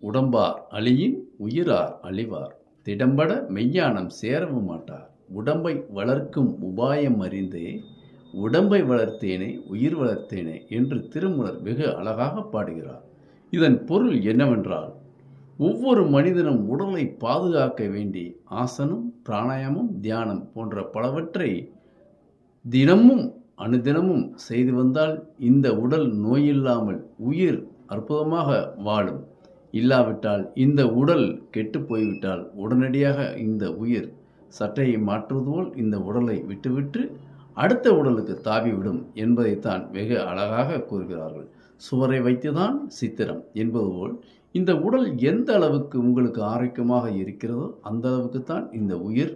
உடம்பார் அழியின் உயிரார் அழிவார். திடம்பட மெய்ஞானம் சேரவும் மாட்டார். உடம்பை வளர்க்கும் உபாயம் அறிந்தே உடம்பை வளர்த்தேனே உயிர் வளர்த்தேனே என்று திருமூலர் வெகு அழகாக பாடுகிறார். இதன் பொருள் என்னவென்றால், ஒவ்வொரு மனிதனும் உடலை பாதுகாக்க வேண்டி ஆசனம், பிராணாயாமம், தியானம் போன்ற பலவற்றை தினமும் அனுதினமும் செய்து வந்தால் இந்த உடல் நோயில்லாமல் உயிர் அற்புதமாக வாழும். இல்லாவிட்டால் இந்த உடல் கெட்டு போய்விட்டால் உடனடியாக இந்த உயிர் சட்டையை மாற்றுவது போல் இந்த உடலை விட்டுவிட்டு அடுத்த உடலுக்கு தாவிவிடும் என்பதைத்தான் வெகு அழகாக கூறுகிறார்கள். சுவரை வைத்துதான் சித்திரம் என்பது போல் இந்த உடல் எந்த அளவுக்கு உங்களுக்கு ஆரோக்கியமாக இருக்கிறதோ அந்த அளவுக்குத்தான் இந்த உயிர்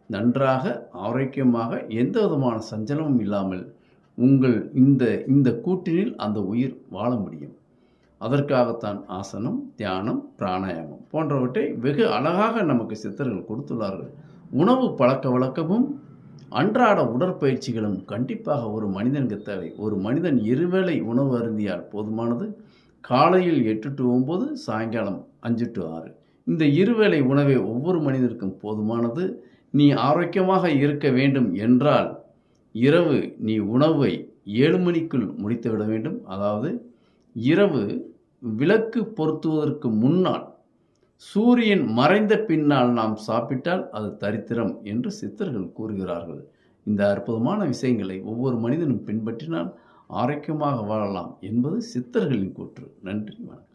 நன்றாக ஆரோக்கியமாக எந்த விதமான சஞ்சலமும் இல்லாமல் உங்கள் இந்த கூட்டினில் அந்த உயிர் வாழ முடியும். அதற்காகத்தான் ஆசனம், தியானம், பிராணாயாமம் போன்றவற்றை வெகு அழகாக நமக்கு சித்தர்கள் கொடுத்துள்ளார்கள். உணவு பழக்க வழக்கமும் அன்றாட உடற்பயிற்சிகளும் கண்டிப்பாக ஒரு மனிதனுக்கு தேவை. ஒரு மனிதன் இருவேளை உணவு அருந்தியால் போதுமானது. காலையில் 8 to 9, சாயங்காலம் 5 to 6. இந்த இருவேளை உணவே ஒவ்வொரு மனிதனுக்கும் போதுமானது. நீ ஆரோக்கியமாக இருக்க வேண்டும் என்றால் இரவு நீ உணவை 7 மணிக்குள் முடித்துவிட வேண்டும். அதாவது இரவு விளக்கு பொருத்துவதற்கு முன்னால், சூரியன் மறைந்த பின்னால் நாம் சாப்பிட்டால் அது தரித்திரம் என்று சித்தர்கள் கூறுகிறார்கள். இந்த அற்புதமான விஷயங்களை ஒவ்வொரு மனிதனும் பின்பற்றினால் ஆரோக்கியமாக வாழலாம் என்பது சித்தர்களின் கூற்று. நன்றி, வணக்கம்.